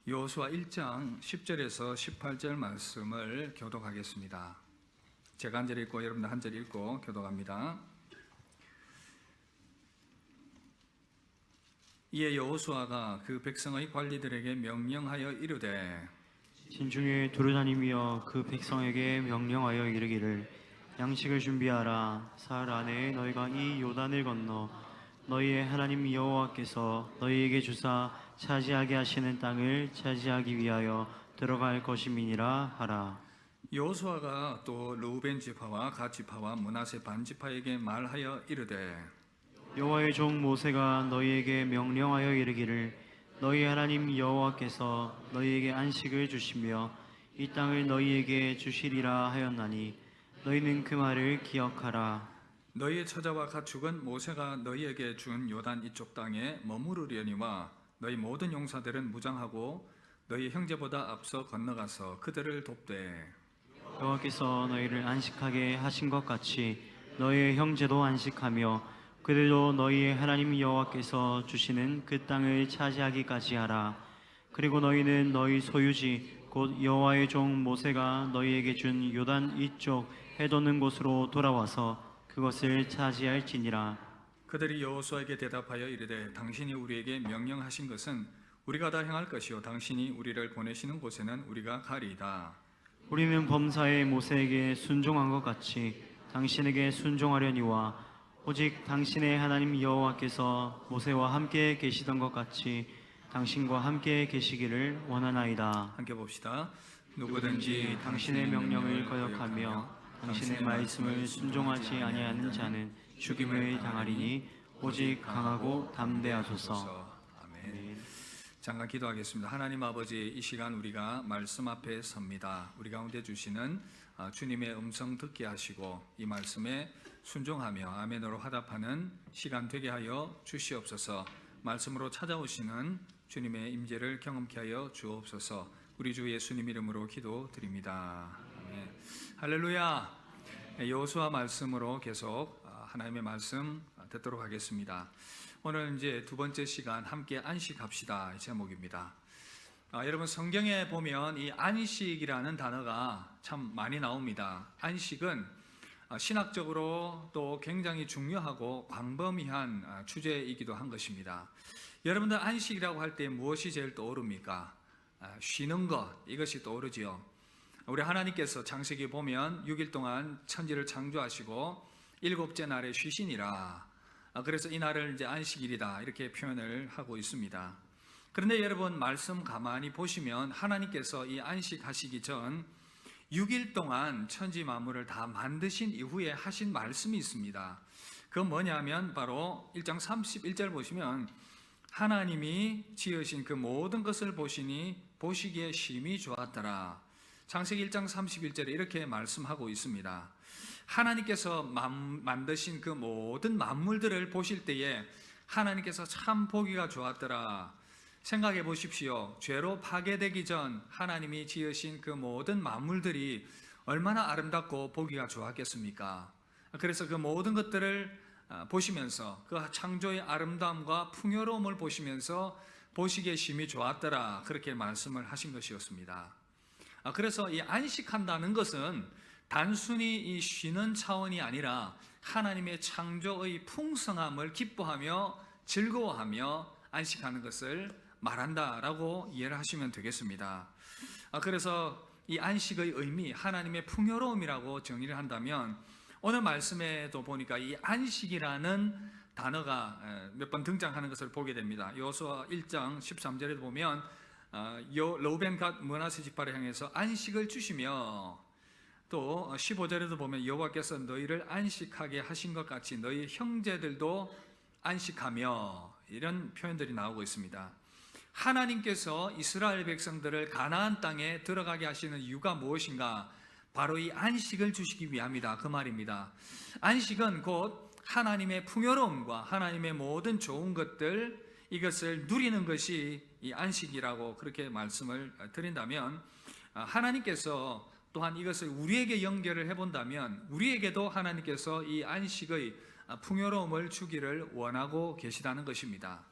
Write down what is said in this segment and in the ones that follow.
여호수아 1장 10절에서 18절 말씀을 교독하겠습니다. 제가 한 절 읽고 여러분들 한 절 읽고 교독합니다. 이에 여호수아가 그 백성의 관리들에게 명령하여 이르되 진중에 두루다니며 그 백성에게 명령하여 이르기를 양식을 준비하라. 사흘 안에 너희가 이 요단을 건너 너희의 하나님 여호와께서 너희에게 주사 차지하게 하시는 땅을 차지하기 위하여 들어갈 것임이니라 하라. 여호수아가 또 르우벤 지파와 갓 지파와 므낫세 반 지파에게 말하여 이르되 여호와의 종 모세가 너희에게 명령하여 이르기를 너희 하나님 여호와께서 너희에게 안식을 주시며 이 땅을 너희에게 주시리라 하였나니 너희는 그 말을 기억하라. 너희의 처자와 가축은 모세가 너희에게 준 요단 이쪽 땅에 머무르려니와 너희 모든 용사들은 무장하고 너희 형제보다 앞서 건너가서 그들을 돕되 여호와께서 너희를 안식하게 하신 것 같이 너희의 형제도 안식하며 그들도 너희의 하나님 여호와께서 주시는 그 땅을 차지하기까지 하라. 그리고 너희는 너희 소유지 곧 여호와의 종 모세가 너희에게 준 요단 이쪽 해돋는 곳으로 돌아와서 그것을 차지할지니라. 그들이 여호수아에게 대답하여 이르되 당신이 우리에게 명령하신 것은 우리가 다 행할 것이요 당신이 우리를 보내시는 곳에는 우리가 가리이다. 우리는 범사에 모세에게 순종한 것 같이 당신에게 순종하려니와 오직 당신의 하나님 여호와께서 모세와 함께 계시던 것 같이 당신과 함께 계시기를 원하나이다. 함께 봅시다. 누구든지 당신의 명령을 거역하며 당신의 말씀을 순종하지 아니하는 자는 죽임을 당하리니 오직 강하고 담대하소서. 아멘. 잠깐 기도하겠습니다. 하나님 아버지, 이 시간 우리가 말씀 앞에 섭니다. 우리 가운데 주시는 주님의 음성 듣게 하시고 이 말씀에 순종하며 아멘으로 화답하는 시간 되게 하여 주시옵소서. 말씀으로 찾아오시는 주님의 임재를 경험케 하여 주옵소서. 우리 주 예수님 이름으로 기도드립니다. 아멘. 할렐루야. 여호수아 말씀으로 계속 하나님의 말씀 듣도록 하겠습니다. 오늘 이제 두 번째 시간 함께 안식합시다 이 제목입니다. 여러분 성경에 보면 이 안식이라는 단어가 참 많이 나옵니다. 안식은 신학적으로 또 굉장히 중요하고 광범위한 주제이기도 한 것입니다. 여러분들 안식이라고 할 때 무엇이 제일 떠오릅니까? 쉬는 것, 이것이 떠오르지요. 우리 하나님께서 창세기 보면 6일 동안 천지를 창조하시고 일곱째 날에 쉬시니라. 그래서 이 날을 이제 안식일이다 이렇게 표현을 하고 있습니다. 그런데 여러분 말씀 가만히 보시면 하나님께서 이 안식하시기 전 6일 동안 천지 만물을 다 만드신 이후에 하신 말씀이 있습니다. 그건 뭐냐면 바로 1장 31절 보시면 하나님이 지으신 그 모든 것을 보시니 보시기에 심히 좋았더라. 창세기 1장 31절에 이렇게 말씀하고 있습니다. 하나님께서 만드신 그 모든 만물들을 보실 때에 하나님께서 참 보기가 좋았더라. 생각해 보십시오. 죄로 파괴되기 전 하나님이 지으신 그 모든 만물들이 얼마나 아름답고 보기가 좋았겠습니까? 그래서 그 모든 것들을 보시면서 그 창조의 아름다움과 풍요로움을 보시면서 보시기에 심히 좋았더라. 그렇게 말씀을 하신 것이었습니다. 그래서 이 안식한다는 것은 단순히 이 쉬는 차원이 아니라 하나님의 창조의 풍성함을 기뻐하며 즐거워하며 안식하는 것을 말한다라고 이해를 하시면 되겠습니다. 그래서 이 안식의 의미, 하나님의 풍요로움이라고 정의를 한다면 오늘 말씀에도 보니까 이 안식이라는 단어가 몇 번 등장하는 것을 보게 됩니다. 여호수아 1장 13절에도 보면 르우벤 갓 므낫세 지파를 향해서 안식을 주시며 또 15절에도 보면 여호와께서 너희를 안식하게 하신 것 같이 너희 형제들도 안식하며 이런 표현들이 나오고 있습니다. 하나님께서 이스라엘 백성들을 가나안 땅에 들어가게 하시는 이유가 무엇인가? 바로 이 안식을 주시기 위함이다 그 말입니다. 안식은 곧 하나님의 풍요로움과 하나님의 모든 좋은 것들 이것을 누리는 것이 이 안식이라고 그렇게 말씀을 드린다면 하나님께서 또한 이것을 우리에게 연결을 해본다면 우리에게도 하나님께서 이 안식의 풍요로움을 주기를 원하고 계시다는 것입니다.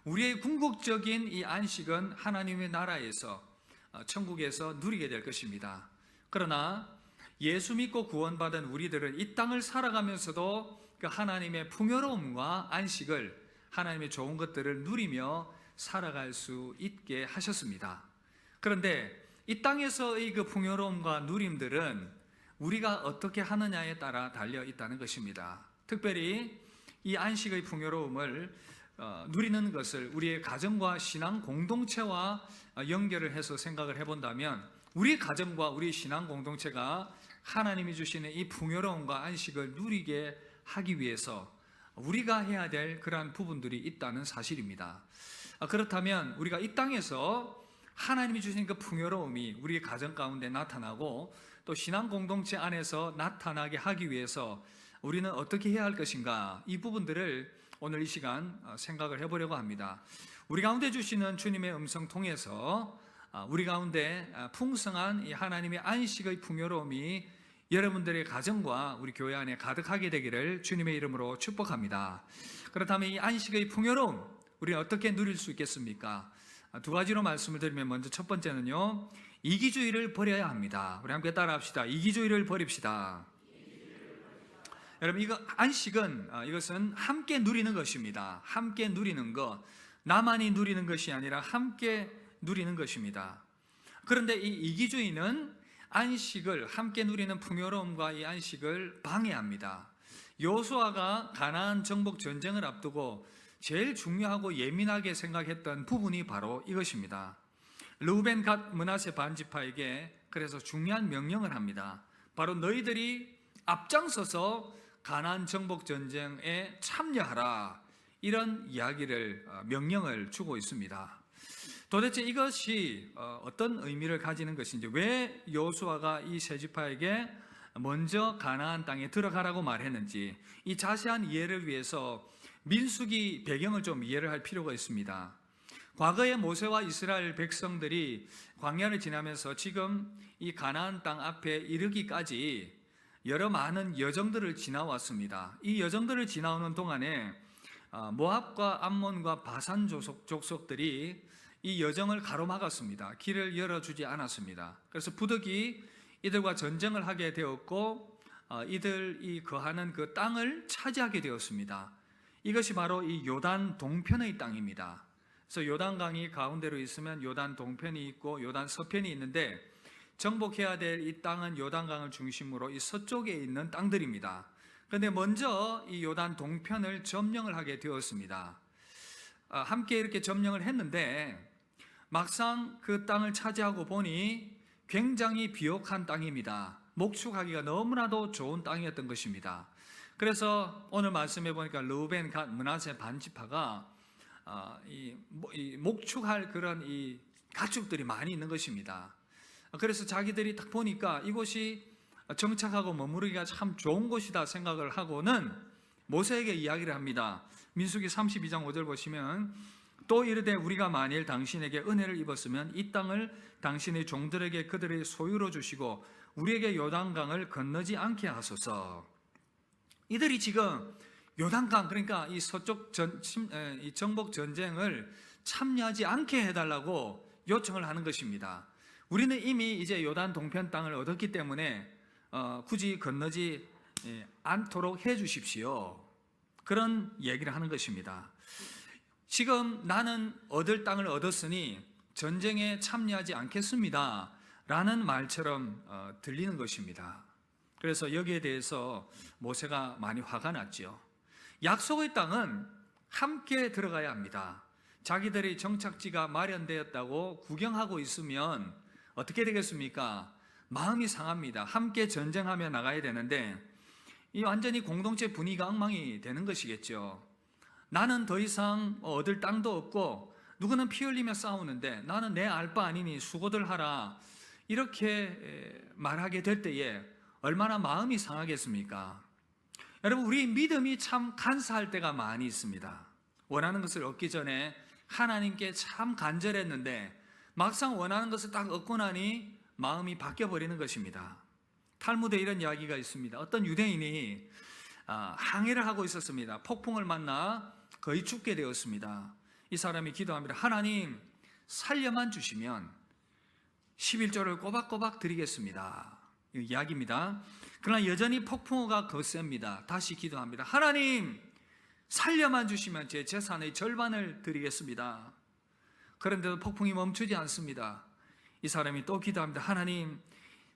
우리의 궁극적인 이 안식은 하나님의 나라에서 천국에서 누리게 될 것입니다. 그러나 예수 믿고 구원받은 우리들은 이 땅을 살아가면서도 그 하나님의 풍요로움과 안식을, 하나님의 좋은 것들을 누리며 살아갈 수 있게 하셨습니다. 그런데 이 땅에서의 그 풍요로움과 누림들은 우리가 어떻게 하느냐에 따라 달려 있다는 것입니다. 특별히 이 안식의 풍요로움을 누리는 것을 우리의 가정과 신앙 공동체와 연결을 해서 생각을 해본다면, 우리 가정과 우리 신앙 공동체가 하나님이 주시는 이 풍요로움과 안식을 누리게 하기 위해서 우리가 해야 될 그러한 부분들이 있다는 사실입니다. 그렇다면 우리가 이 땅에서 하나님이 주신 그 풍요로움이 우리 가정 가운데 나타나고 또 신앙 공동체 안에서 나타나게 하기 위해서 우리는 어떻게 해야 할 것인가, 이 부분들을 오늘 이 시간 생각을 해보려고 합니다. 우리 가운데 주시는 주님의 음성 통해서 우리 가운데 풍성한 이 하나님의 안식의 풍요로움이 여러분들의 가정과 우리 교회 안에 가득하게 되기를 주님의 이름으로 축복합니다. 그렇다면 이 안식의 풍요로움, 우리는 어떻게 누릴 수 있겠습니까? 두 가지로 말씀을 드리면, 먼저 첫 번째는요, 이기주의를 버려야 합니다. 우리 함께 따라합시다. 이기주의를 버립시다. 여러분, 이거 안식은 이것은 함께 누리는 것입니다. 함께 누리는 것, 나만이 누리는 것이 아니라 함께 누리는 것입니다. 그런데 이 이기주의는 안식을, 함께 누리는 풍요로움과 이 안식을 방해합니다. 여호수아가 가나안 정복 전쟁을 앞두고 제일 중요하고 예민하게 생각했던 부분이 바로 이것입니다. 르우벤 갓 므낫세 반지파에게 그래서 중요한 명령을 합니다. 바로 너희들이 앞장서서 가나안 정복 전쟁에 참여하라, 이런 이야기를, 명령을 주고 있습니다. 도대체 이것이 어떤 의미를 가지는 것인지, 왜 여호수아가 이 세 지파에게 먼저 가나안 땅에 들어가라고 말했는지, 이 자세한 이해를 위해서 민수기 배경을 좀 이해를 할 필요가 있습니다. 과거에 모세와 이스라엘 백성들이 광야를 지나면서 지금 이 가나안 땅 앞에 이르기까지 여러 많은 여정들을 지나왔습니다. 이 여정들을 지나오는 동안에 모압과 암몬과 바산 족속들이 이 여정을 가로막았습니다. 길을 열어주지 않았습니다. 그래서 부득이 이들과 전쟁을 하게 되었고 이들이 거하는 그 땅을 차지하게 되었습니다. 이것이 바로 이 요단 동편의 땅입니다. 그래서 요단강이 가운데로 있으면 요단 동편이 있고 요단 서편이 있는데, 정복해야 될 이 땅은 요단강을 중심으로 이 서쪽에 있는 땅들입니다. 그런데 먼저 이 요단 동편을 점령을 하게 되었습니다. 함께 이렇게 점령을 했는데 막상 그 땅을 차지하고 보니 굉장히 비옥한 땅입니다. 목축하기가 너무나도 좋은 땅이었던 것입니다. 그래서 오늘 말씀해 보니까 르우벤 갓 므낫세 반지파가 목축할 그런 이 가축들이 많이 있는 것입니다. 그래서 자기들이 딱 보니까 이곳이 정착하고 머무르기가 참 좋은 곳이다 생각을 하고는 모세에게 이야기를 합니다. 민수기 32장 5절 보시면, 또 이르되 우리가 만일 당신에게 은혜를 입었으면 이 땅을 당신의 종들에게 그들의 소유로 주시고 우리에게 요단강을 건너지 않게 하소서. 이들이 지금 요단강, 그러니까 이 서쪽 이 정복 전쟁을 참여하지 않게 해달라고 요청을 하는 것입니다. 우리는 이미 이제 요단 동편 땅을 얻었기 때문에 굳이 건너지 않도록 해 주십시오, 그런 얘기를 하는 것입니다. 지금 나는 얻을 땅을 얻었으니 전쟁에 참여하지 않겠습니다 라는 말처럼 들리는 것입니다. 그래서 여기에 대해서 모세가 많이 화가 났죠. 약속의 땅은 함께 들어가야 합니다. 자기들의 정착지가 마련되었다고 구경하고 있으면 어떻게 되겠습니까? 마음이 상합니다. 함께 전쟁하며 나가야 되는데 이 완전히 공동체 분위기가 엉망이 되는 것이겠죠. 나는 더 이상 얻을 땅도 없고 누구는 피 흘리며 싸우는데 나는 내 알 바 아니니 수고들 하라, 이렇게 말하게 될 때에 얼마나 마음이 상하겠습니까? 여러분, 우리 믿음이 참 간사할 때가 많이 있습니다. 원하는 것을 얻기 전에 하나님께 참 간절했는데 막상 원하는 것을 딱 얻고 나니 마음이 바뀌어버리는 것입니다. 탈무드에 이런 이야기가 있습니다. 어떤 유대인이 항해를 하고 있었습니다. 폭풍을 만나 거의 죽게 되었습니다. 이 사람이 기도합니다. 하나님 살려만 주시면 11조를 꼬박꼬박 드리겠습니다. 이 이야기입니다. 그러나 여전히 폭풍우가 거셉니다. 다시 기도합니다. 하나님 살려만 주시면 제 재산의 절반을 드리겠습니다. 그런데도 폭풍이 멈추지 않습니다. 이 사람이 또 기도합니다. 하나님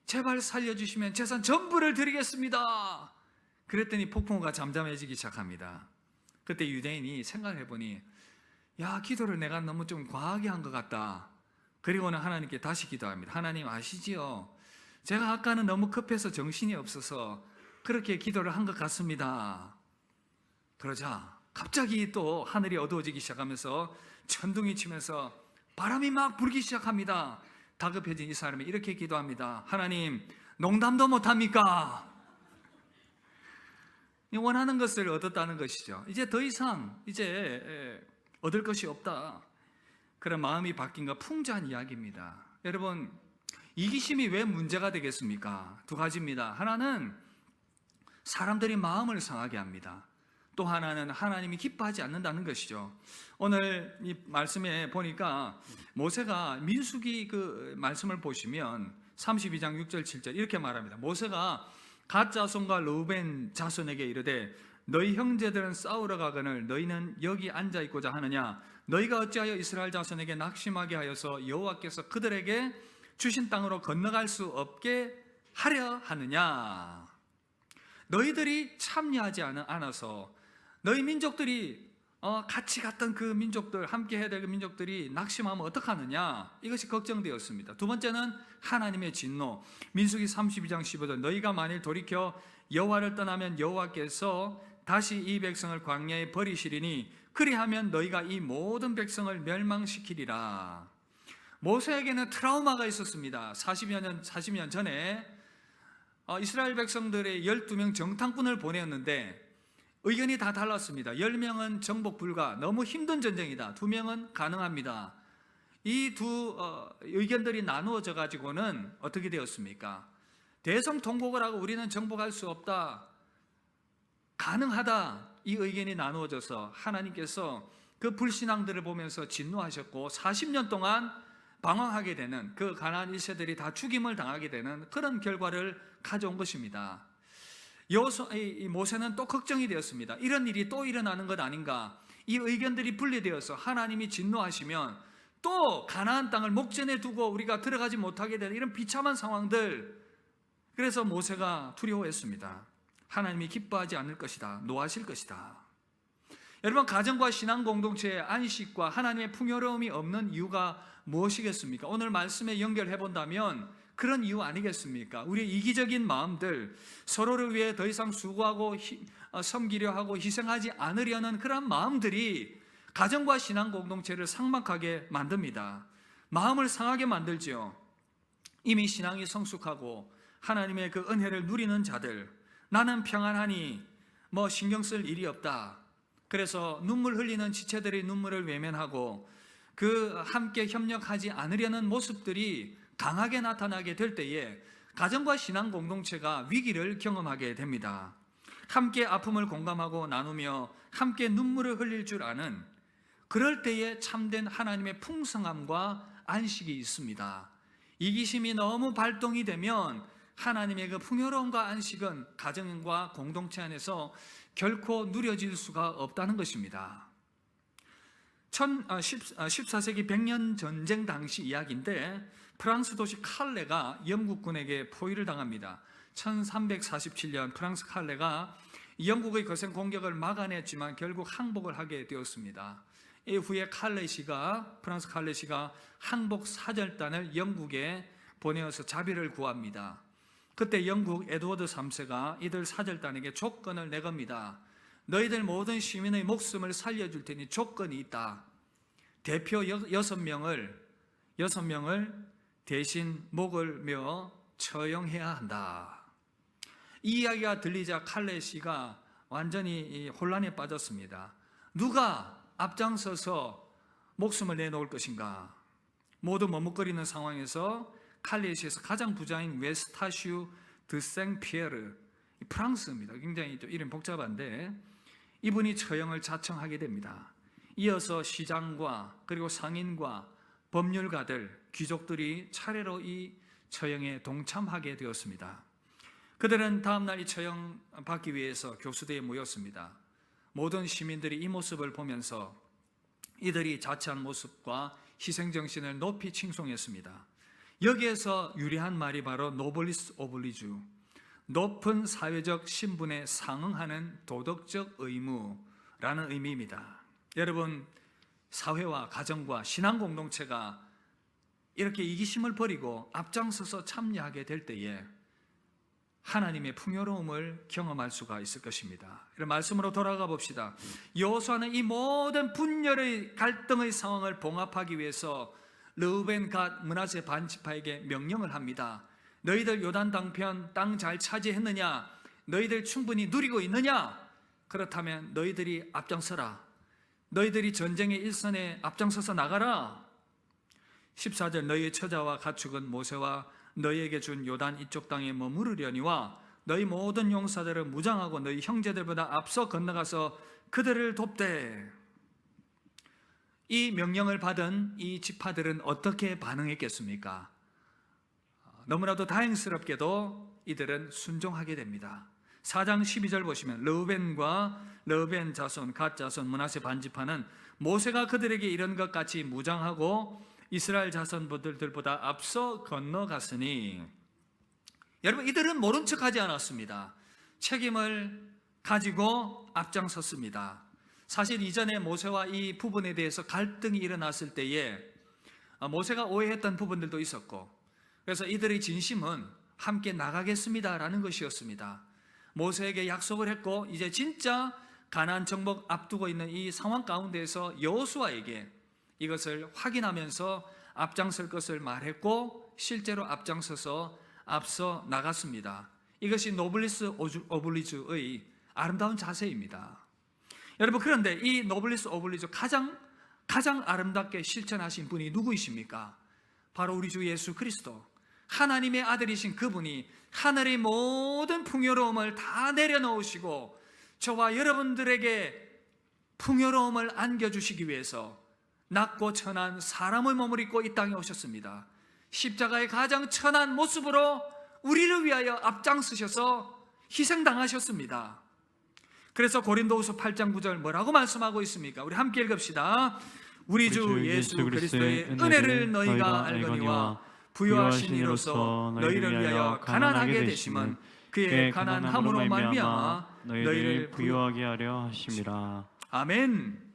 제발 살려주시면 재산 전부를 드리겠습니다. 그랬더니 폭풍우가 잠잠해지기 시작합니다. 그때 유대인이 생각해보니 야, 기도를 내가 너무 좀 과하게 한 것 같다. 그리고는 하나님께 다시 기도합니다. 하나님 아시지요? 제가 아까는 너무 급해서 정신이 없어서 그렇게 기도를 한 것 같습니다. 그러자 갑자기 또 하늘이 어두워지기 시작하면서 천둥이 치면서 바람이 막 불기 시작합니다. 다급해진 이 사람이 이렇게 기도합니다. 하나님 농담도 못합니까? 원하는 것을 얻었다는 것이죠. 이제 더 이상 얻을 것이 없다. 그런 마음이 바뀐 풍자한 이야기입니다. 여러분 이기심이 왜 문제가 되겠습니까? 두 가지입니다. 하나는 사람들이 마음을 상하게 합니다. 또 하나는 하나님이 기뻐하지 않는다는 것이죠. 오늘 이 말씀에 보니까 모세가 민수기 그 말씀을 보시면 32장 6절 7절 이렇게 말합니다. 모세가 갓 자손과 르우벤 자손에게 이르되 너희 형제들은 싸우러 가거늘 너희는 여기 앉아 있고자 하느냐? 너희가 어찌하여 이스라엘 자손에게 낙심하게 하여서 여호와께서 그들에게 주신 땅으로 건너갈 수 없게 하려 하느냐? 너희들이 참여하지 않아서 너희 민족들이 같이 갔던 그 민족들, 함께 해야 될 그 민족들이 낙심하면 어떡하느냐? 이것이 걱정되었습니다. 두 번째는 하나님의 진노. 민수기 32장 15절 너희가 만일 돌이켜 여호와를 떠나면 여호와께서 다시 이 백성을 광야에 버리시리니 그리하면 너희가 이 모든 백성을 멸망시키리라. 모세에게는 트라우마가 있었습니다. 40년 전에 이스라엘 백성들의 12명 정탐꾼을 보냈는데 의견이 다 달랐습니다. 10명은 정복 불가, 너무 힘든 전쟁이다. 2명은 가능합니다. 이 두 의견들이 나누어져 가지고는 어떻게 되었습니까? 대성통곡을 하고 우리는 정복할 수 없다, 가능하다, 이 의견이 나누어져서 하나님께서 그 불신앙들을 보면서 진노하셨고 40년 동안 방황하게 되는, 그 가나안 1세들이 다 죽임을 당하게 되는 그런 결과를 가져온 것입니다. 모세는 또 걱정이 되었습니다. 이런 일이 또 일어나는 것 아닌가? 이 의견들이 분리되어서 하나님이 진노하시면 또 가나안 땅을 목전에 두고 우리가 들어가지 못하게 되는 이런 비참한 상황들. 그래서 모세가 두려워했습니다. 하나님이 기뻐하지 않을 것이다, 노하실 것이다. 여러분, 가정과 신앙 공동체의 안식과 하나님의 풍요로움이 없는 이유가 무엇이겠습니까? 오늘 말씀에 연결해 본다면 그런 이유 아니겠습니까? 우리의 이기적인 마음들, 서로를 위해 더 이상 수고하고 섬기려 하고 희생하지 않으려는 그런 마음들이 가정과 신앙 공동체를 삭막하게 만듭니다. 마음을 상하게 만들지요. 이미 신앙이 성숙하고 하나님의 그 은혜를 누리는 자들, 나는 평안하니 뭐 신경 쓸 일이 없다. 그래서 눈물 흘리는 지체들의 눈물을 외면하고 그 함께 협력하지 않으려는 모습들이 강하게 나타나게 될 때에 가정과 신앙 공동체가 위기를 경험하게 됩니다. 함께 아픔을 공감하고 나누며 함께 눈물을 흘릴 줄 아는, 그럴 때에 참된 하나님의 풍성함과 안식이 있습니다. 이기심이 너무 발동이 되면 하나님의 그 풍요로움과 안식은 가정과 공동체 안에서 결코 누려질 수가 없다는 것입니다. 14세기 100년 전쟁 당시 이야기인데 프랑스 도시 칼레가 영국군에게 포위를 당합니다. 1347년 프랑스 칼레가 영국의 거센 공격을 막아냈지만 결국 항복을 하게 되었습니다. 이후에 프랑스 칼레시가 항복 사절단을 영국에 보내어서 자비를 구합니다. 그때 영국 에드워드 3세가 이들 사절단에게 조건을 내겁니다. 너희들 모든 시민의 목숨을 살려줄 테니 조건이 있다. 대표 6명을 대신 목을 메어 처형해야 한다. 이 이야기가 들리자 칼레시가 완전히 혼란에 빠졌습니다. 누가 앞장서서 목숨을 내놓을 것인가? 모두 머뭇거리는 상황에서 칼레시에서 가장 부자인 웨스타슈 드 생피에르, 프랑스입니다. 굉장히 또 이름 복잡한데 이분이 처형을 자청하게 됩니다. 이어서 시장과 그리고 상인과 법률가들, 귀족들이 차례로 이 처형에 동참하게 되었습니다. 그들은 다음날 이 처형 받기 위해서 교수대에 모였습니다. 모든 시민들이 이 모습을 보면서 이들이 자처한 모습과 희생정신을 높이 칭송했습니다. 여기에서 유래한 말이 바로 노블리스 오블리주, 높은 사회적 신분에 상응하는 도덕적 의무라는 의미입니다. 여러분, 사회와 가정과 신앙 공동체가 이렇게 이기심을 버리고 앞장서서 참여하게 될 때에 하나님의 풍요로움을 경험할 수가 있을 것입니다. 이런 말씀으로 돌아가 봅시다. 여호수아는 이 모든 분열의 갈등의 상황을 봉합하기 위해서 르우벤, 갓, 므낫세 반지파에게 명령을 합니다. 너희들 요단 당편 땅 잘 차지했느냐? 너희들 충분히 누리고 있느냐? 그렇다면 너희들이 앞장서라. 너희들이 전쟁의 일선에 앞장서서 나가라. 14절, 너희의 처자와 가축은 모세와 너희에게 준 요단 이쪽 땅에 머무르려니와 너희 모든 용사들은 무장하고 너희 형제들보다 앞서 건너가서 그들을 돕되. 이 명령을 받은 이 지파들은 어떻게 반응했겠습니까? 너무나도 다행스럽게도 이들은 순종하게 됩니다. 4장 12절 보시면 르우벤 자손, 갓 자손, 므낫세 반지파는 모세가 그들에게 이런 것 같이 무장하고 이스라엘 자손들보다 앞서 건너갔으니. 여러분, 이들은 모른 척하지 않았습니다. 책임을 가지고 앞장섰습니다. 사실 이전에 모세와 이 부분에 대해서 갈등이 일어났을 때에 모세가 오해했던 부분들도 있었고, 그래서 이들의 진심은 함께 나가겠습니다라는 것이었습니다. 모세에게 약속을 했고 이제 진짜 가나안 정복 앞두고 있는 이 상황 가운데에서 여호수아에게 이것을 확인하면서 앞장설 것을 말했고 실제로 앞장서서 앞서 나갔습니다. 이것이 노블리스 오블리주의 아름다운 자세입니다. 여러분, 그런데 이 노블리스 오블리주 가장 아름답게 실천하신 분이 누구이십니까? 바로 우리 주 예수 그리스도, 하나님의 아들이신 그분이 하늘의 모든 풍요로움을 다 내려놓으시고 저와 여러분들에게 풍요로움을 안겨주시기 위해서 낮고 천한 사람의 몸을 입고 이 땅에 오셨습니다. 십자가의 가장 천한 모습으로 우리를 위하여 앞장서셔서 희생당하셨습니다. 그래서 고린도후서 8장 9절 뭐라고 말씀하고 있습니까? 우리 함께 읽읍시다. 우리 주 예수 그리스도의 은혜를 너희가 알거니와 부요하신 이로써 너희를 위하여 가난하게 되심은 그의 가난함으로 말미암아 너희를 부요하게 하려 하심이라. 아멘.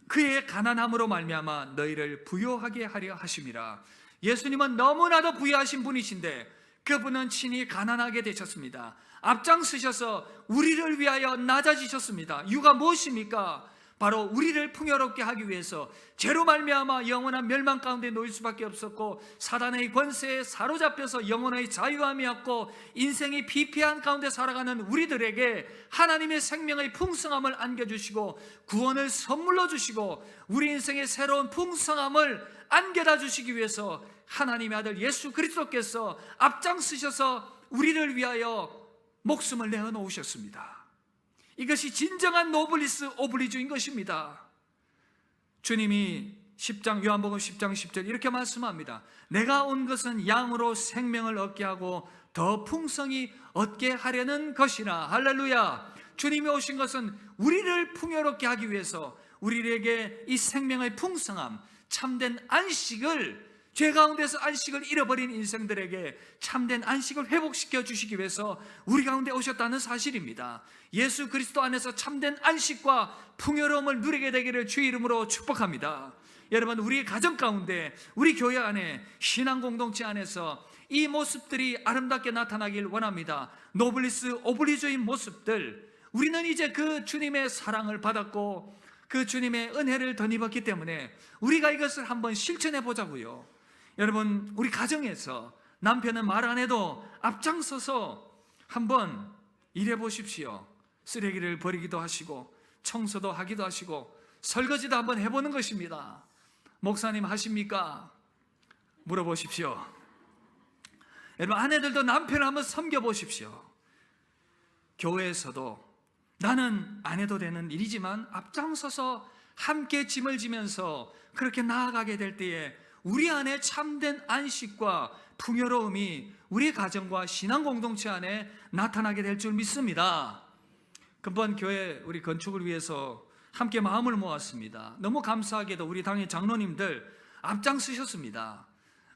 그의 가난함으로 말미암아 너희를 부요하게 하려 하심이라. 예수님은 너무나도 부유하신 분이신데 그분은 친히 가난하게 되셨습니다. 앞장서셔서 우리를 위하여 낮아지셨습니다. 이유가 무엇입니까? 바로 우리를 풍요롭게 하기 위해서 죄로 말미암아 영원한 멸망 가운데 놓일 수밖에 없었고 사단의 권세에 사로잡혀서 영혼의 자유함이 없고 인생이 비폐한 가운데 살아가는 우리들에게 하나님의 생명의 풍성함을 안겨주시고 구원을 선물로 주시고 우리 인생의 새로운 풍성함을 안겨다 주시기 위해서 하나님의 아들 예수 그리스도께서 앞장서셔서 우리를 위하여 목숨을 내어놓으셨습니다. 이것이 진정한 노블리스 오블리주인 것입니다. 주님이 요한복음 10장 10절 이렇게 말씀합니다. 내가 온 것은 양으로 생명을 얻게 하고 더 풍성히 얻게 하려는 것이라. 할렐루야. 주님이 오신 것은 우리를 풍요롭게 하기 위해서 우리에게 이 생명의 풍성함, 참된 안식을, 죄 가운데서 안식을 잃어버린 인생들에게 참된 안식을 회복시켜 주시기 위해서 우리 가운데 오셨다는 사실입니다. 예수 그리스도 안에서 참된 안식과 풍요로움을 누리게 되기를 주의 이름으로 축복합니다. 여러분, 우리 가정 가운데, 우리 교회 안에, 신앙 공동체 안에서 이 모습들이 아름답게 나타나길 원합니다. 노블리스 오블리주의 모습들, 우리는 이제 그 주님의 사랑을 받았고 그 주님의 은혜를 덧입었기 때문에 우리가 이것을 한번 실천해 보자고요. 여러분, 우리 가정에서 남편은 말 안 해도 앞장서서 한번 일해 보십시오. 쓰레기를 버리기도 하시고 청소도 하기도 하시고 설거지도 한번 해보는 것입니다. 목사님 하십니까? 물어보십시오. 여러분, 아내들도 남편을 한번 섬겨보십시오. 교회에서도 나는 안 해도 되는 일이지만 앞장서서 함께 짐을 지면서 그렇게 나아가게 될 때에 우리 안에 참된 안식과 풍요로움이 우리 가정과 신앙 공동체 안에 나타나게 될 줄 믿습니다. 금번 교회 우리 건축을 위해서 함께 마음을 모았습니다. 너무 감사하게도 우리 당의 장로님들 앞장서셨습니다.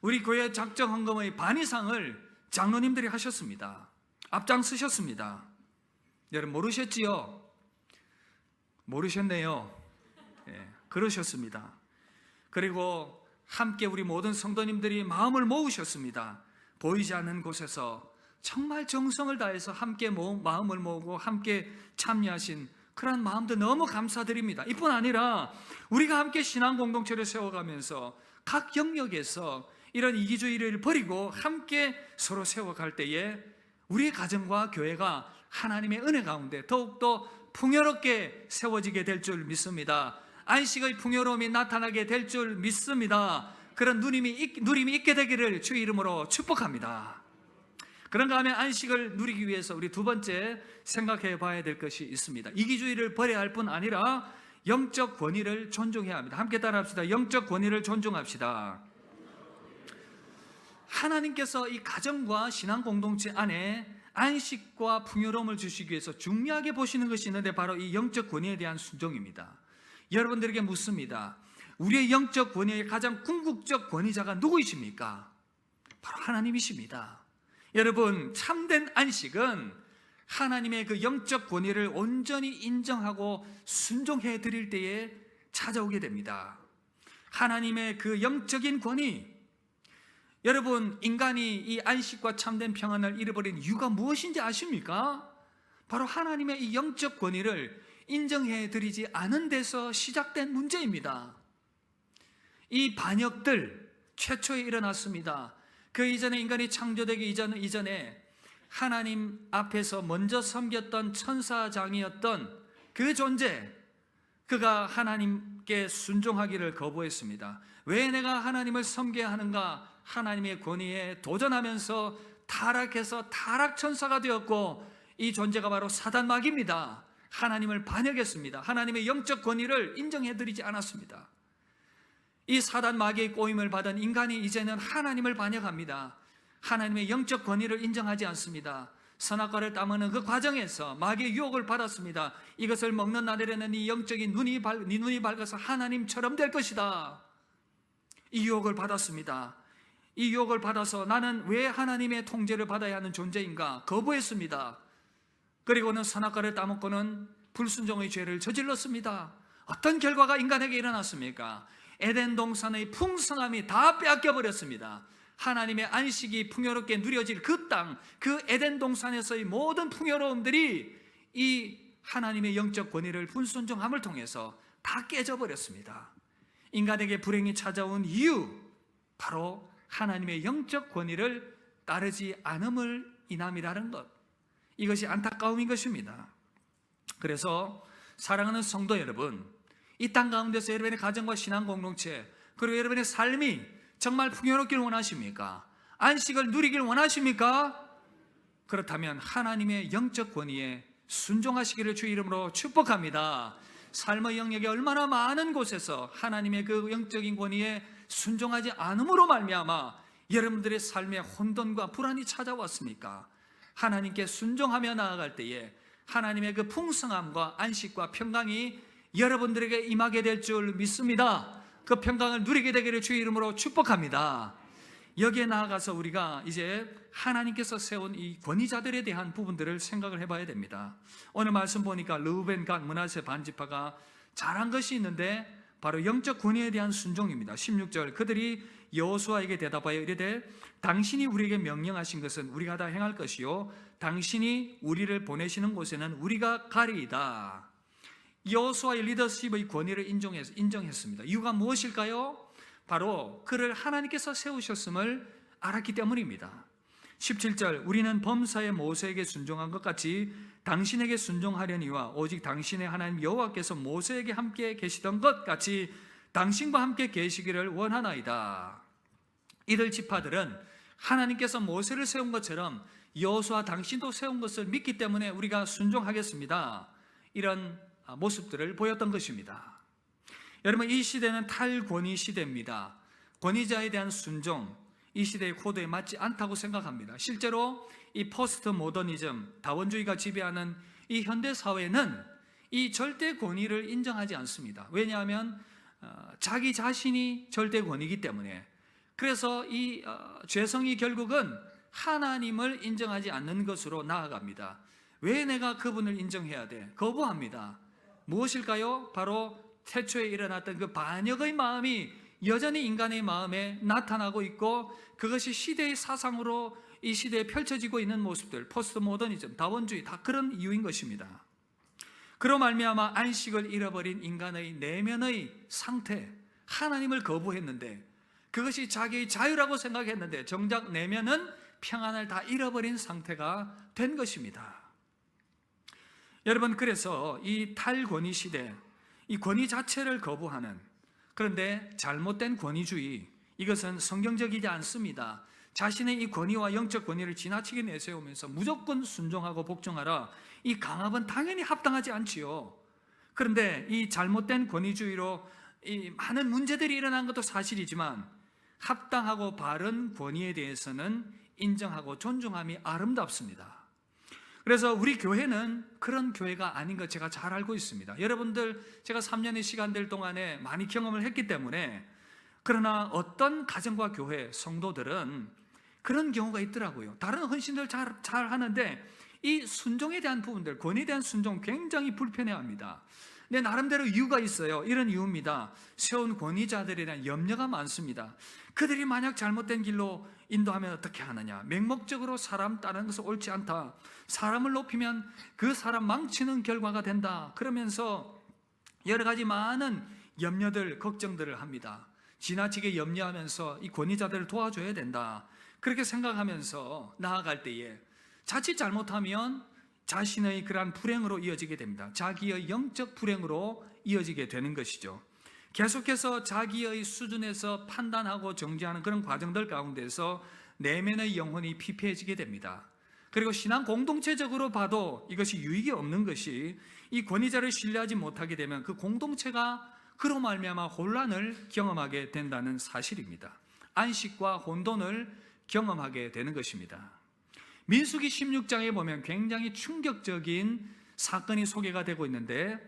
우리 교회 작정 헌금의 반 이상을 장로님들이 하셨습니다. 앞장서셨습니다. 여러분 모르셨지요? 모르셨네요. 그러셨습니다. 그리고 함께 우리 모든 성도님들이 마음을 모으셨습니다. 보이지 않는 곳에서 정말 정성을 다해서 함께 마음을 모으고 함께 참여하신 그런 마음도 너무 감사드립니다. 이뿐 아니라 우리가 함께 신앙 공동체를 세워가면서 각 영역에서 이런 이기주의를 버리고 함께 서로 세워갈 때에 우리 가정과 교회가 하나님의 은혜 가운데 더욱더 풍요롭게 세워지게 될 줄 믿습니다. 안식의 풍요로움이 나타나게 될 줄 믿습니다. 그런 누림이 있게 되기를 주의 이름으로 축복합니다. 그런가 하면 안식을 누리기 위해서 우리 두 번째 생각해 봐야 될 것이 있습니다. 이기주의를 버려야 할 뿐 아니라 영적 권위를 존중해야 합니다. 함께 따라합시다. 영적 권위를 존중합시다. 하나님께서 이 가정과 신앙 공동체 안에 안식과 풍요로움을 주시기 위해서 중요하게 보시는 것이 있는데 바로 이 영적 권위에 대한 순종입니다. 여러분들에게 묻습니다. 우리의 영적 권위의 가장 궁극적 권위자가 누구이십니까? 바로 하나님이십니다. 여러분, 참된 안식은 하나님의 그 영적 권위를 온전히 인정하고 순종해 드릴 때에 찾아오게 됩니다. 하나님의 그 영적인 권위, 여러분, 인간이 이 안식과 참된 평안을 잃어버린 이유가 무엇인지 아십니까? 바로 하나님의 이 영적 권위를 인정해 드리지 않은 데서 시작된 문제입니다. 이 반역들 최초에 일어났습니다. 그 이전에 인간이 창조되기 이전에 하나님 앞에서 먼저 섬겼던 천사장이었던 그 존재, 그가 하나님께 순종하기를 거부했습니다. 왜 내가 하나님을 섬겨야 하는가? 하나님의 권위에 도전하면서 타락해서 타락천사가 되었고, 이 존재가 바로 사단마귀입니다. 하나님을 반역했습니다. 하나님의 영적 권위를 인정해드리지 않았습니다. 이 사단마귀의 꼬임을 받은 인간이 이제는 하나님을 반역합니다. 하나님의 영적 권위를 인정하지 않습니다. 선악과를 따먹는 그 과정에서 마귀의 유혹을 받았습니다. 이것을 먹는 날에는 네 영적인 눈이 밝아서 하나님처럼 될 것이다. 이 유혹을 받았습니다. 이 유혹을 받아서 나는 왜 하나님의 통제를 받아야 하는 존재인가? 거부했습니다. 그리고는 선악과를 따먹고는 불순종의 죄를 저질렀습니다. 어떤 결과가 인간에게 일어났습니까? 에덴 동산의 풍성함이 다 빼앗겨버렸습니다. 하나님의 안식이 풍요롭게 누려질 그 땅, 그 에덴 동산에서의 모든 풍요로움들이 이 하나님의 영적 권위를 불순종함을 통해서 다 깨져버렸습니다. 인간에게 불행이 찾아온 이유, 바로 하나님의 영적 권위를 따르지 않음을 인함이라는 것, 이것이 안타까움인 것입니다. 그래서 사랑하는 성도 여러분, 이 땅 가운데서 여러분의 가정과 신앙 공동체, 그리고 여러분의 삶이 정말 풍요롭기를 원하십니까? 안식을 누리길 원하십니까? 그렇다면 하나님의 영적 권위에 순종하시기를 주의 이름으로 축복합니다. 삶의 영역에 얼마나 많은 곳에서 하나님의 그 영적인 권위에 순종하지 않음으로 말미암아 여러분들의 삶에 혼돈과 불안이 찾아왔습니까? 하나님께 순종하며 나아갈 때에 하나님의 그 풍성함과 안식과 평강이 여러분들에게 임하게 될 줄 믿습니다. 그 평강을 누리게 되기를 주의 이름으로 축복합니다. 여기에 나아가서 우리가 이제 하나님께서 세운 이 권위자들에 대한 부분들을 생각을 해봐야 됩니다. 오늘 말씀 보니까 르우벤, 갓, 므낫세 반지파가 잘한 것이 있는데 바로 영적 권위에 대한 순종입니다. 16절, 그들이 여호수아에게 대답하여 이르되 당신이 우리에게 명령하신 것은 우리가 다 행할 것이요 당신이 우리를 보내시는 곳에는 우리가 가리이다. 여호수아의 리더십의 권위를 인정했습니다. 이유가 무엇일까요? 바로 그를 하나님께서 세우셨음을 알았기 때문입니다. 17절, 우리는 범사의 모세에게 순종한 것 같이 당신에게 순종하려니와 오직 당신의 하나님 여호와께서 모세에게 함께 계시던 것 같이 당신과 함께 계시기를 원하나이다. 이들 지파들은 하나님께서 모세를 세운 것처럼 여호수아 당신도 세운 것을 믿기 때문에 우리가 순종하겠습니다, 이런 모습들을 보였던 것입니다. 여러분, 이 시대는 탈권위 시대입니다. 권위자에 대한 순종, 이 시대의 코드에 맞지 않다고 생각합니다. 실제로 이 포스트 모더니즘, 다원주의가 지배하는 이 현대 사회는 이 절대 권위를 인정하지 않습니다. 왜냐하면 자기 자신이 절대 권위이기 때문에. 그래서 이 죄성이 결국은 하나님을 인정하지 않는 것으로 나아갑니다. 왜 내가 그분을 인정해야 돼? 거부합니다. 무엇일까요? 바로 태초에 일어났던 그 반역의 마음이 여전히 인간의 마음에 나타나고 있고, 그것이 시대의 사상으로 이 시대에 펼쳐지고 있는 모습들, 포스트 모더니즘, 다원주의, 다 그런 이유인 것입니다. 그로 말미암아 안식을 잃어버린 인간의 내면의 상태, 하나님을 거부했는데, 그것이 자기의 자유라고 생각했는데 정작 내면은 평안을 다 잃어버린 상태가 된 것입니다. 여러분, 그래서 이 탈권위 시대, 이 권위 자체를 거부하는, 그런데 잘못된 권위주의, 이것은 성경적이지 않습니다. 자신의 이 권위와 영적 권위를 지나치게 내세우면서 무조건 순종하고 복종하라, 이 강압은 당연히 합당하지 않지요. 그런데 이 잘못된 권위주의로 이 많은 문제들이 일어난 것도 사실이지만, 합당하고 바른 권위에 대해서는 인정하고 존중함이 아름답습니다. 그래서 우리 교회는 그런 교회가 아닌 것 제가 잘 알고 있습니다. 여러분들, 제가 3년의 시간들 동안에 많이 경험을 했기 때문에. 그러나 어떤 가정과 교회, 성도들은 그런 경우가 있더라고요. 다른 헌신들 잘 하는데 이 순종에 대한 부분들, 권위에 대한 순종 굉장히 불편해합니다. 근데 나름대로 이유가 있어요. 이런 이유입니다. 세운 권위자들에 대한 염려가 많습니다. 그들이 만약 잘못된 길로 인도하면 어떻게 하느냐, 맹목적으로 사람 따르는 것은 옳지 않다, 사람을 높이면 그 사람 망치는 결과가 된다, 그러면서 여러 가지 많은 염려들, 걱정들을 합니다. 지나치게 염려하면서 이 권위자들을 도와줘야 된다, 그렇게 생각하면서 나아갈 때에 자칫 잘못하면 자신의 그러한 불행으로 이어지게 됩니다. 자기의 영적 불행으로 이어지게 되는 것이죠. 계속해서 자기의 수준에서 판단하고 정죄하는 그런 과정들 가운데서 내면의 영혼이 피폐해지게 됩니다. 그리고 신앙 공동체적으로 봐도 이것이 유익이 없는 것이, 이 권위자를 신뢰하지 못하게 되면 그 공동체가 그로 말미암아 혼란을 경험하게 된다는 사실입니다. 안식과 혼돈을 경험하게 되는 것입니다. 민수기 16장에 보면 굉장히 충격적인 사건이 소개가 되고 있는데,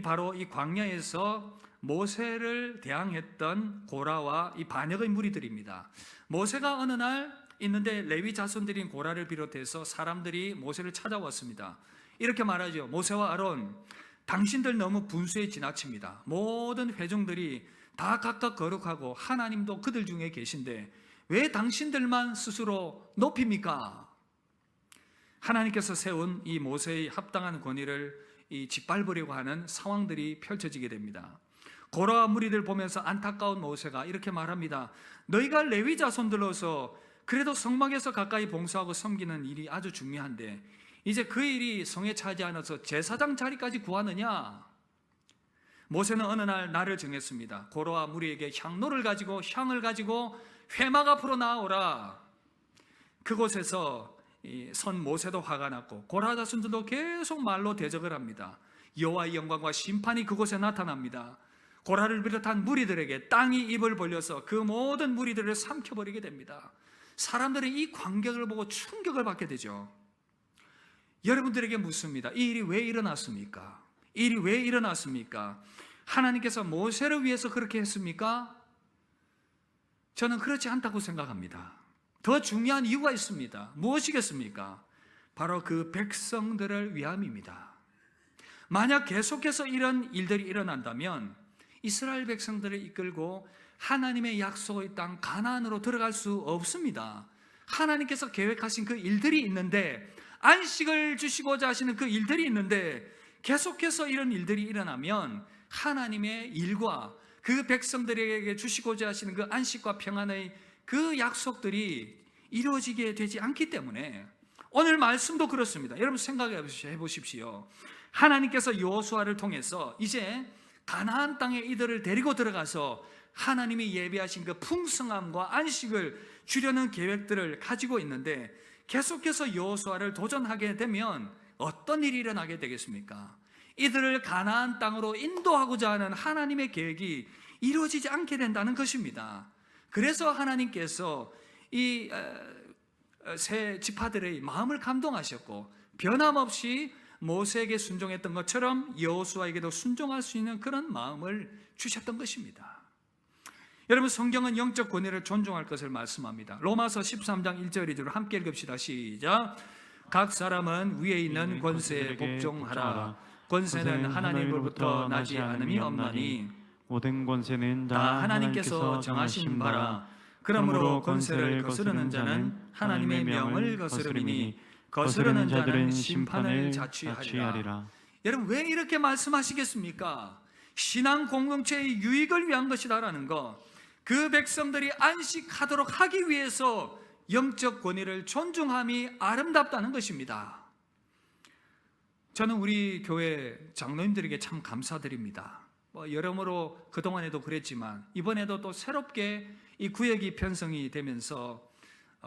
바로 이 광야에서 모세를 대항했던 고라와 이 반역의 무리들입니다. 모세가 어느 날 있는데 레위 자손들인 고라를 비롯해서 사람들이 모세를 찾아왔습니다. 이렇게 말하죠. 모세와 아론, 당신들 너무 분수에 지나칩니다. 모든 회중들이 다 각각 거룩하고 하나님도 그들 중에 계신데 왜 당신들만 스스로 높입니까? 하나님께서 세운 이 모세의 합당한 권위를 짓밟으려고 하는 상황들이 펼쳐지게 됩니다. 고라와 무리들 보면서 안타까운 모세가 이렇게 말합니다. 너희가 레위 자손들로서 그래도 성막에서 가까이 봉사하고 섬기는 일이 아주 중요한데 이제 그 일이 성에 차지 않아서 제사장 자리까지 구하느냐? 모세는 어느 날 날을 정했습니다. 고라와 무리에게 향로를 가지고 향을 가지고 회막 앞으로 나오라. 그곳에서 선 모세도 화가 났고 고라 자손들도 계속 말로 대적을 합니다. 여호와의 영광과 심판이 그곳에 나타납니다. 고라를 비롯한 무리들에게 땅이 입을 벌려서 그 모든 무리들을 삼켜버리게 됩니다. 사람들은 이 광경을 보고 충격을 받게 되죠. 여러분들에게 묻습니다. 이 일이 왜 일어났습니까? 이 일이 왜 일어났습니까? 하나님께서 모세를 위해서 그렇게 했습니까? 저는 그렇지 않다고 생각합니다. 더 중요한 이유가 있습니다. 무엇이겠습니까? 바로 그 백성들을 위함입니다. 만약 계속해서 이런 일들이 일어난다면 이스라엘 백성들을 이끌고 하나님의 약속의 땅 가나안으로 들어갈 수 없습니다. 하나님께서 계획하신 그 일들이 있는데, 안식을 주시고자 하시는 그 일들이 있는데 계속해서 이런 일들이 일어나면 하나님의 일과 그 백성들에게 주시고자 하시는 그 안식과 평안의 그 약속들이 이루어지게 되지 않기 때문에 오늘 말씀도 그렇습니다. 여러분 생각해 보십시오. 하나님께서 여호수아를 통해서 이제 가나안 땅에 이들을 데리고 들어가서 하나님이 예비하신 그 풍성함과 안식을 주려는 계획들을 가지고 있는데 계속해서 여호수아를 도전하게 되면 어떤 일이 일어나게 되겠습니까? 이들을 가나안 땅으로 인도하고자 하는 하나님의 계획이 이루어지지 않게 된다는 것입니다. 그래서 하나님께서 이 세 지파들의 마음을 감동하셨고 변함없이 모세에게 순종했던 것처럼 여호수아에게도 순종할 수 있는 그런 마음을 주셨던 것입니다. 여러분, 성경은 영적 권위를 존중할 것을 말씀합니다. 로마서 13장 1절 2절을 함께 읽읍시다. 시작. 각 사람은 위에 있는 권세에 복종하라. 권세는 하나님으로부터 나지 않음이 없나니 모든 권세는 다 하나님께서 정하신 바라. 그러므로 권세를 거스르는 자는 하나님의 명을 거스르니 거스르는 자들은 심판을 자취하리라. 여러분, 왜 이렇게 말씀하시겠습니까? 신앙 공동체의 유익을 위한 것이다라는 것, 그 백성들이 안식하도록 하기 위해서 영적 권위를 존중함이 아름답다는 것입니다. 저는 우리 교회 장로님들에게 참 감사드립니다. 여러모로 그동안에도 그랬지만 이번에도 또 새롭게 이 구역이 편성이 되면서,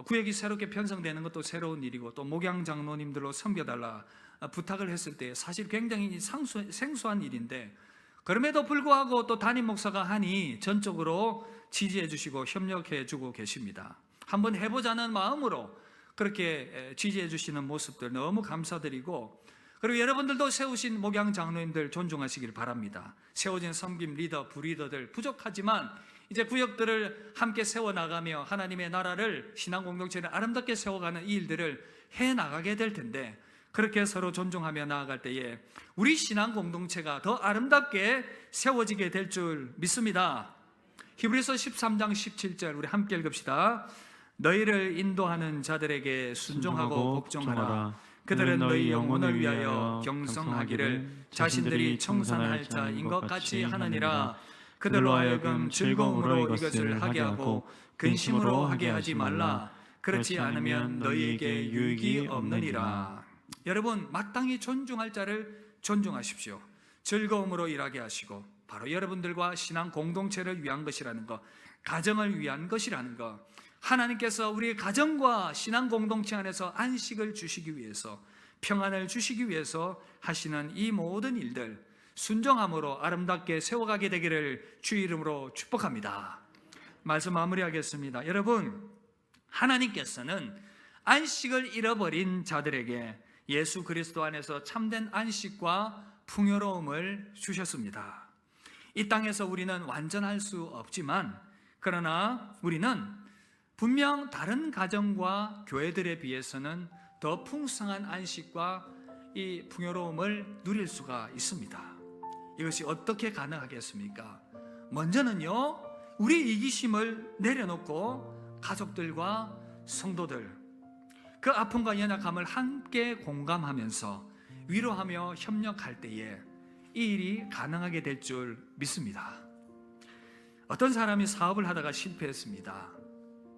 구역이 새롭게 편성되는 것도 새로운 일이고, 또 목양 장로님들로 섬겨달라 부탁을 했을 때 사실 굉장히 생소한 일인데, 그럼에도 불구하고 또 담임 목사가 하니 전적으로 지지해 주시고 협력해 주고 계십니다. 한번 해보자는 마음으로 그렇게 지지해 주시는 모습들 너무 감사드리고, 그리고 여러분들도 세우신 목양 장로님들 존중하시길 바랍니다. 세워진 섬김 리더, 부리더들 부족하지만 이제 구역들을 함께 세워나가며 하나님의 나라를, 신앙 공동체를 아름답게 세워가는 이 일들을 해나가게 될 텐데, 그렇게 서로 존중하며 나아갈 때에 우리 신앙 공동체가 더 아름답게 세워지게 될 줄 믿습니다. 히브리서 13장 17절 우리 함께 읽읍시다. 너희를 인도하는 자들에게 순종하고 복종하라. 그들은 너희 영혼을 위하여 경성하기를 자신들이 청산할 자인 것 같이 하느니라. 그들로 하여금 즐거움으로 이것을 하게 하고 근심으로 하게 하지 말라. 그렇지 않으면 너희에게 유익이 없느니라. 여러분, 마땅히 존중할 자를 존중하십시오. 즐거움으로 일하게 하시고, 바로 여러분들과 신앙 공동체를 위한 것이라는 것, 가정을 위한 것이라는 것, 하나님께서 우리 가정과 신앙 공동체 안에서 안식을 주시기 위해서, 평안을 주시기 위해서 하시는 이 모든 일들 순종함으로 아름답게 세워가게 되기를 주의 이름으로 축복합니다. 말씀 마무리하겠습니다. 여러분, 하나님께서는 안식을 잃어버린 자들에게 예수 그리스도 안에서 참된 안식과 풍요로움을 주셨습니다. 이 땅에서 우리는 완전할 수 없지만, 그러나 우리는 분명 다른 가정과 교회들에 비해서는 더 풍성한 안식과 이 풍요로움을 누릴 수가 있습니다. 이것이 어떻게 가능하겠습니까? 먼저는요, 우리 이기심을 내려놓고 가족들과 성도들, 그 아픔과 연약함을 함께 공감하면서 위로하며 협력할 때에 이 일이 가능하게 될 줄 믿습니다. 어떤 사람이 사업을 하다가 실패했습니다.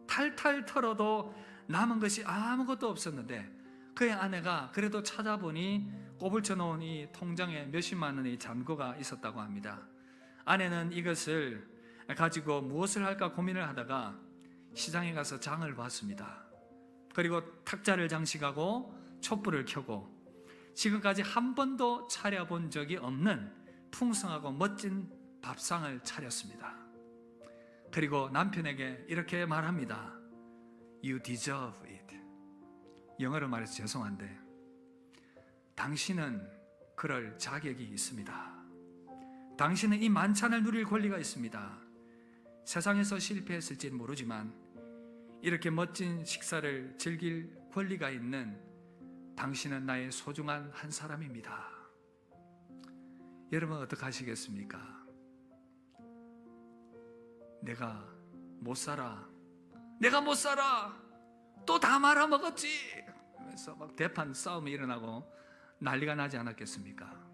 탈탈 털어도 남은 것이 아무것도 없었는데 그의 아내가 그래도 찾아보니 꼬불쳐 놓은 이 통장에 몇십만 원의 잔고가 있었다고 합니다. 아내는 이것을 가지고 무엇을 할까 고민을 하다가 시장에 가서 장을 봤습니다. 그리고 탁자를 장식하고 촛불을 켜고 지금까지 한 번도 차려본 적이 없는 풍성하고 멋진 밥상을 차렸습니다. 그리고 남편에게 이렇게 말합니다. You deserve it. 영어로 말해서 죄송한데 당신은 그럴 자격이 있습니다. 당신은 이 만찬을 누릴 권리가 있습니다. 세상에서 실패했을지는 모르지만 이렇게 멋진 식사를 즐길 권리가 있는 당신은 나의 소중한 한 사람입니다. 여러분 어떻게 하시겠습니까? 내가 못 살아. 또 다 말아먹었지. 그래서 막 대판 싸움이 일어나고 난리가 나지 않았겠습니까?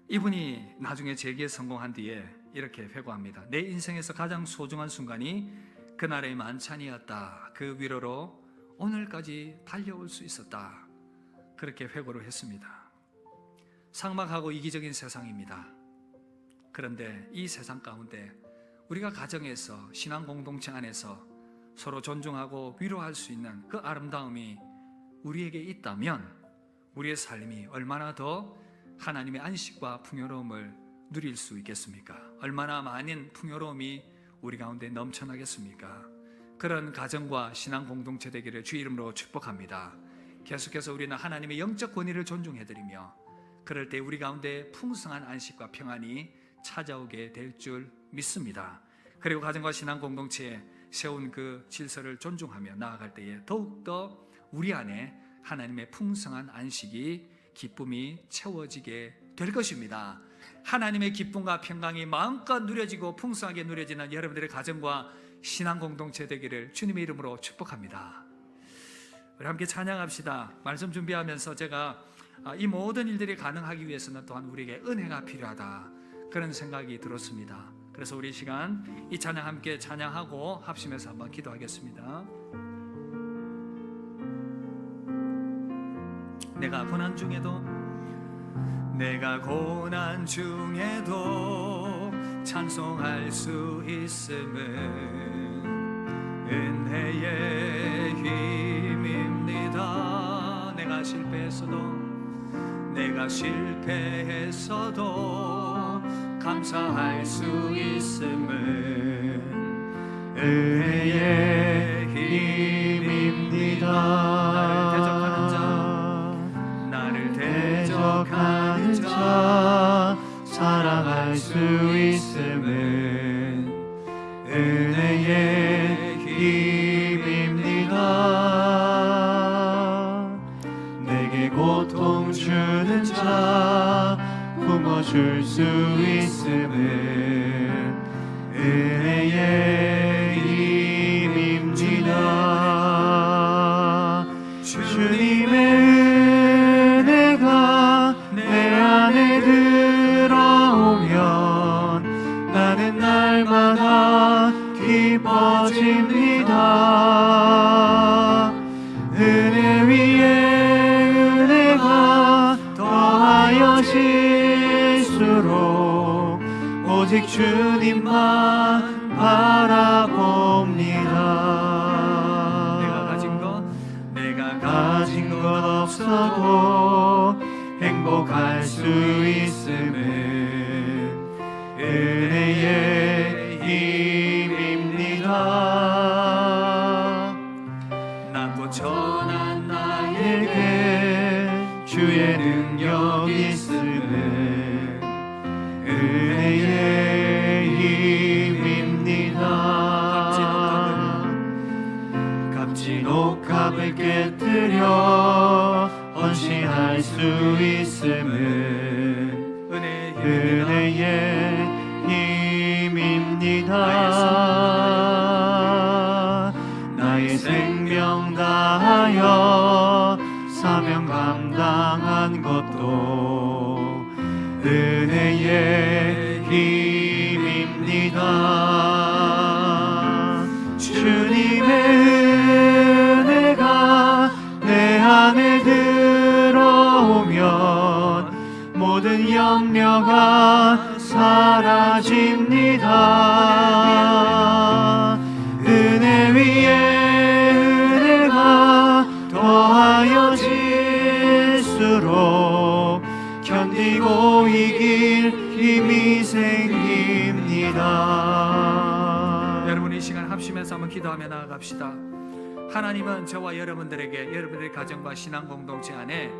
이분이 나중에 재기에 성공한 뒤에 이렇게 회고합니다. 내 인생에서 가장 소중한 순간이 그날의 만찬이었다. 그 위로로 오늘까지 달려올 수 있었다. 그렇게 회고를 했습니다. 삭막하고 이기적인 세상입니다. 그런데 이 세상 가운데 우리가 가정에서 신앙 공동체 안에서 서로 존중하고 위로할 수 있는 그 아름다움이 우리에게 있다면 우리의 삶이 얼마나 더 하나님의 안식과 풍요로움을 누릴 수 있겠습니까? 얼마나 많은 풍요로움이 우리 가운데 넘쳐나겠습니까? 그런 가정과 신앙 공동체 되기를 주 이름으로 축복합니다. 계속해서 우리는 하나님의 영적 권위를 존중해드리며 그럴 때 우리 가운데 풍성한 안식과 평안이 찾아오게 될 줄 믿습니다. 그리고 가정과 신앙 공동체에 세운 그 질서를 존중하며 나아갈 때에 더욱더 우리 안에 하나님의 풍성한 안식이 기쁨이 채워지게 될 것입니다. 하나님의 기쁨과 평강이 마음껏 누려지고 풍성하게 누려지는 여러분들의 가정과 신앙 공동체 되기를 주님의 이름으로 축복합니다. 우리 함께 찬양합시다. 말씀 준비하면서 제가 이 모든 일들이 가능하기 위해서는 또한 우리에게 은혜가 필요하다 그런 생각이 들었습니다. 그래서 우리 시간 이 찬양 함께 찬양하고 합심해서 한번 기도하겠습니다. 내가 고난 중에도 찬송할 수 있음은 은혜의 힘입니다. 내가 실패했어도 감사할 수 있음은 은혜의 힘입니다. 나를 대적하는 자 사랑할 수 있음은 은혜의 힘입니다. 내게 고통 주는 자 품어줄 수 있음은 은혜의 힘입니다. 주님의 은혜가 내 안에 들어오면 나는 날마다 기뻐집니다. 은혜 위에 은혜가 더하여 질수록 오직 주님만 바라봅니다. 내가 가진 것 없어도 행복할 수 있음은 은혜의 힘입니다. 낮고 천한 나에게 주의 능력 있음은 은혜의 힘입니다. 값진 옥합을 깨뜨려 헌신할 수 있음은 은혜의 힘입니다. 나의 생명 다하여 사명 감당한 것도 은혜의 힘입니다. 주님의 은혜가 내 안에 들어오면 모든 염려가 사라집니다. 은혜 위에 은혜가 더하여 질수록 견디고 이길 힘이 생깁니다. 여러분 이 시간 합심해서 한번 기도하며 나아갑시다. 하나님은 저와 여러분들에게 여러분들의 가정과 신앙 공동체 안에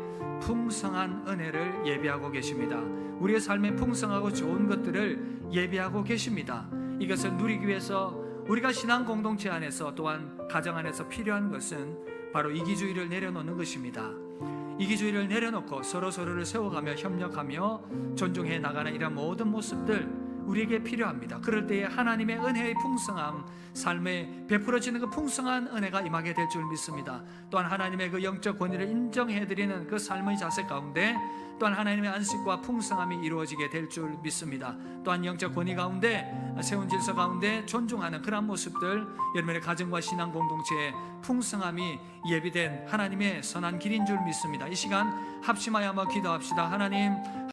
풍성한 은혜를 예비하고 계십니다. 우리의 삶에 풍성하고 좋은 것들을 예비하고 계십니다. 이것을 누리기 위해서 우리가 신앙 공동체 안에서 또한 가정 안에서 필요한 것은 바로 이기주의를 내려놓는 것입니다. 이기주의를 내려놓고 서로를 세워가며 협력하며 존중해 나가는 이런 모든 모습들 우리에게 필요합니다. 그럴 때에 하나님의 은혜의 풍성함, 삶에 베풀어지는 그 풍성한 은혜가 임하게 될 줄 믿습니다. 또한 하나님의 그 영적 권위를 인정해드리는 그 삶의 자세 가운데 또한 하나님의 안식과 풍성함이 이루어지게 될 줄 믿습니다. 또한 영적 권위 가운데 세운 질서 가운데 존중하는 그런 모습들 여러분의 가정과 신앙 공동체의 풍성함이 예비된 하나님의 선한 길인 줄 믿습니다. 이 시간 합심하여 한번 기도합시다. 하나님